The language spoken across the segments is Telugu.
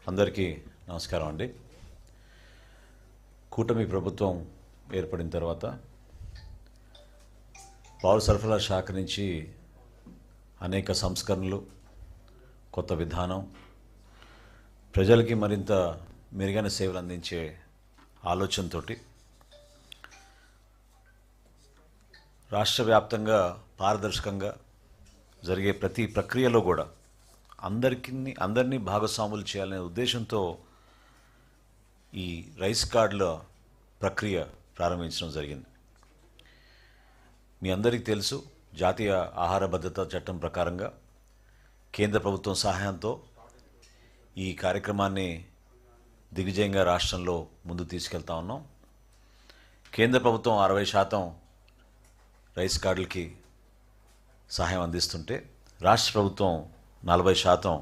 అందరికీ నమస్కారం అండి. కూటమి ప్రభుత్వం ఏర్పడిన తర్వాత పౌర సరఫరాల శాఖ నుంచి అనేక సంస్కరణలు, కొత్త విధానం, ప్రజలకి మరింత మెరుగైన సేవలు అందించే ఆలోచనతోటి రాష్ట్ర వ్యాప్తంగా పారదర్శకంగా జరిగే ప్రతి ప్రక్రియలో కూడా అందరినీ భాగస్వాములు చేయాలనే ఉద్దేశంతో ఈ రైస్ కార్డుల ప్రక్రియ ప్రారంభించడం జరిగింది. మీ అందరికీ తెలుసు, జాతీయ ఆహార భద్రతా చట్టం ప్రకారంగా కేంద్ర ప్రభుత్వం సహాయంతో ఈ కార్యక్రమాన్ని దిగ్విజయంగా రాష్ట్రంలో ముందు తీసుకెళ్తా ఉన్నాం. కేంద్ర ప్రభుత్వం 60% రైస్ కార్డులకి సహాయం అందిస్తుంటే రాష్ట్ర ప్రభుత్వం 40%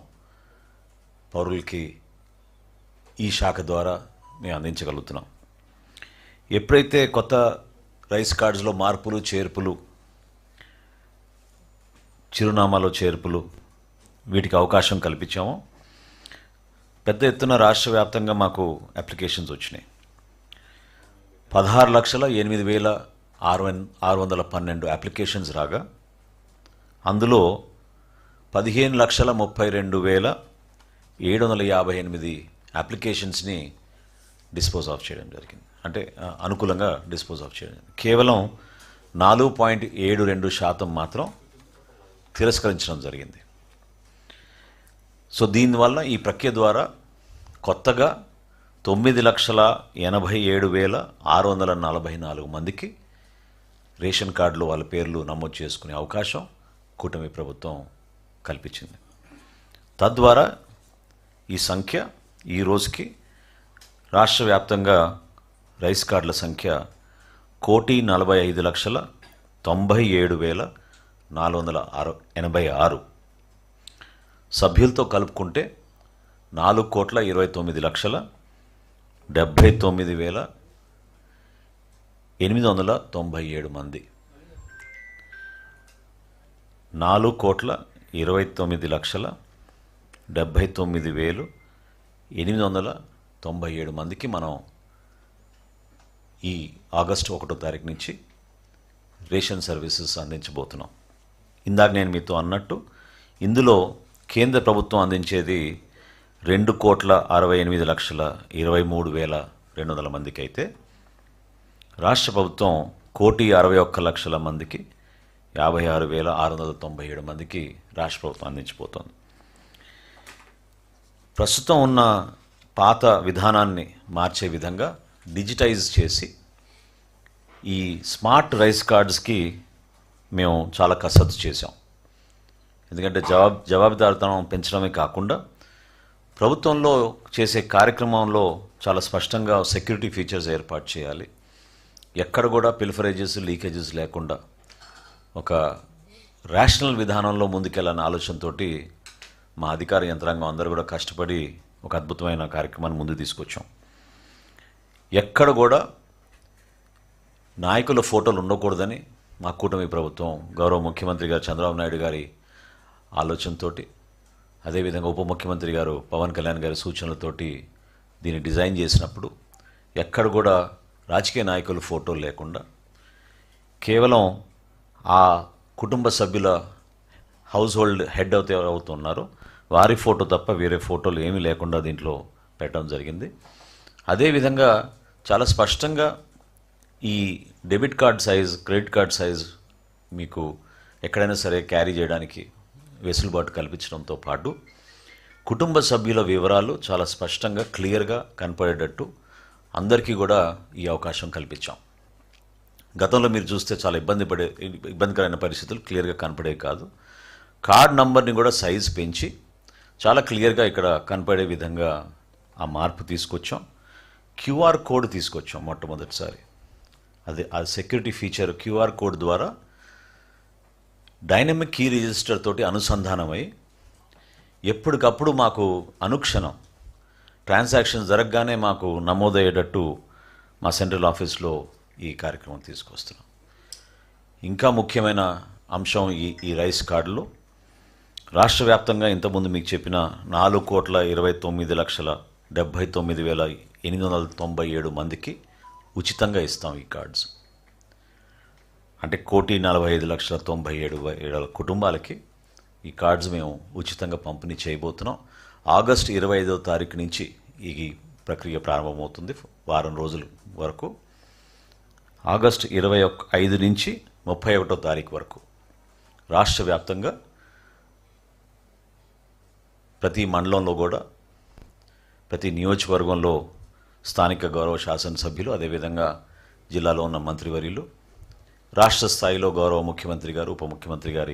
పౌరులకి ఈ శాఖ ద్వారా మేము అందించగలుగుతున్నాం. ఎప్పుడైతే కొత్త రైస్ కార్డ్స్లో మార్పులు చేర్పులు, చిరునామాలో చేర్పులు వీటికి అవకాశం కల్పించామో పెద్ద ఎత్తున రాష్ట్ర వ్యాప్తంగా మాకు అప్లికేషన్స్ వచ్చినాయి. 16,08,612 అప్లికేషన్స్ రాగా అందులో 15,32,758 అప్లికేషన్స్ని డిస్పోజ్ ఆఫ్ చేయడం జరిగింది. అంటే అనుకూలంగా డిస్పోజ్ ఆఫ్ చేయడం. కేవలం 4.72% మాత్రం తిరస్కరించడం జరిగింది. సో దీనివల్ల ఈ ప్రక్రియ ద్వారా కొత్తగా 9,87,644 మందికి రేషన్ కార్డులో వాళ్ళ పేర్లు నమోదు చేసుకునే అవకాశం కూటమి ప్రభుత్వం కల్పించింది. తద్వారా ఈ సంఖ్య ఈ రోజుకి రాష్ట్ర వ్యాప్తంగా రైస్ కార్డుల సంఖ్య 1,97,486 సభ్యులతో కలుపుకుంటే 4,29,79,897 మంది. 4,29,79,897 మందికి మనం ఈ ఆగస్టు 1వ తారీఖు నుంచి రేషన్ సర్వీసెస్ అందించబోతున్నాం. ఇందాక నేను మీతో అన్నట్టు ఇందులో కేంద్ర ప్రభుత్వం అందించేది 2,68,23,200 మందికి అయితే రాష్ట్ర ప్రభుత్వం 1,61,00,000 మందికి 56,697 మందికి రాష్ట్ర ప్రభుత్వం అందించబోతోంది. ప్రస్తుతం ఉన్న పాత విధానాన్ని మార్చే విధంగా డిజిటైజ్ చేసి ఈ స్మార్ట్ రైస్ కార్డ్స్కి మేము చాలా కసరత్తు చేశాం. ఎందుకంటే జవాబుదారీతనం పెంచడమే కాకుండా ప్రభుత్వంలో చేసే కార్యక్రమంలో చాలా స్పష్టంగా సెక్యూరిటీ ఫీచర్స్ ఏర్పాటు చేయాలి. ఎక్కడ కూడా పిల్ఫరేజెస్, లీకేజెస్ లేకుండా ఒక రేషనల్ విధానంలో ముందుకెళ్ళాలనే ఆలోచనతో మా అధికార యంత్రాంగం అందరూ కూడా కష్టపడి ఒక అద్భుతమైన కార్యక్రమాన్ని ముందు తీసుకొచ్చాం. ఎక్కడ కూడా నాయకుల ఫోటోలు ఉండకూడదని మా కూటమి ప్రభుత్వం గౌరవ ముఖ్యమంత్రి గారు చంద్రబాబు నాయుడు గారి ఆలోచనతో, అదేవిధంగా ఉప ముఖ్యమంత్రి గారు పవన్ కళ్యాణ్ గారి సూచనలతోటి దీన్ని డిజైన్ చేసినప్పుడు ఎక్కడ కూడా రాజకీయ నాయకుల ఫోటోలు లేకుండా కేవలం ఆ కుటుంబ సభ్యుల హౌస్ హోల్డ్ హెడ్ అవుతున్నారో వారి ఫోటో తప్ప వేరే ఫోటోలు ఏమీ లేకుండా దీంట్లో పెట్టడం జరిగింది. అదేవిధంగా చాలా స్పష్టంగా ఈ debit card size, credit card size మీకు ఎక్కడైనా సరే క్యారీ చేయడానికి వెసులుబాటు కల్పించడంతో పాటు కుటుంబ సభ్యుల వివరాలు చాలా స్పష్టంగా క్లియర్గా కనపడేటట్టు అందరికీ కూడా ఈ అవకాశం కల్పించాం. గతంలో మీరు చూస్తే చాలా ఇబ్బందికరమైన పరిస్థితులు క్లియర్గా కనపడేవి కాదు. కార్డ్ నంబర్ని కూడా సైజ్ పెంచి చాలా క్లియర్గా ఇక్కడ కనపడే విధంగా ఆ మార్పు తీసుకొచ్చాం. క్యూఆర్ కోడ్ తీసుకొచ్చాం మొట్టమొదటిసారి. ఆ సెక్యూరిటీ ఫీచర్ క్యూఆర్ కోడ్ ద్వారా డైనమిక్ కీ రిజిస్టర్ తోటి అనుసంధానమై ఎప్పటికప్పుడు మాకు అనుక్షణం ట్రాన్సాక్షన్ జరగగానే మాకు నమోదయ్యేటట్టు మా సెంట్రల్ ఆఫీస్లో ఈ కార్యక్రమం తీసుకొస్తున్నాం. ఇంకా ముఖ్యమైన అంశం ఈ రైస్ కార్డులో రాష్ట్ర వ్యాప్తంగా ఇంతకుముందు మీకు చెప్పిన 4,29,79,897 మందికి ఉచితంగా ఇస్తాం ఈ కార్డ్స్. అంటే 1,45,97,000 కుటుంబాలకి ఈ కార్డ్స్ మేము ఉచితంగా పంపిణీ చేయబోతున్నాం. ఆగస్టు 25వ తారీఖు నుంచి ఈ ప్రక్రియ ప్రారంభమవుతుంది, వారం రోజుల వరకు. ఆగస్టు 25 నుంచి 31వ తారీఖు వరకు రాష్ట్ర వ్యాప్తంగా ప్రతి మండలంలో కూడా, ప్రతి నియోజకవర్గంలో స్థానిక గౌరవ శాసనసభ్యులు, అదేవిధంగా జిల్లాలో ఉన్న మంత్రివర్యులు, రాష్ట్ర స్థాయిలో గౌరవ ముఖ్యమంత్రి గారు, ఉప ముఖ్యమంత్రి గారి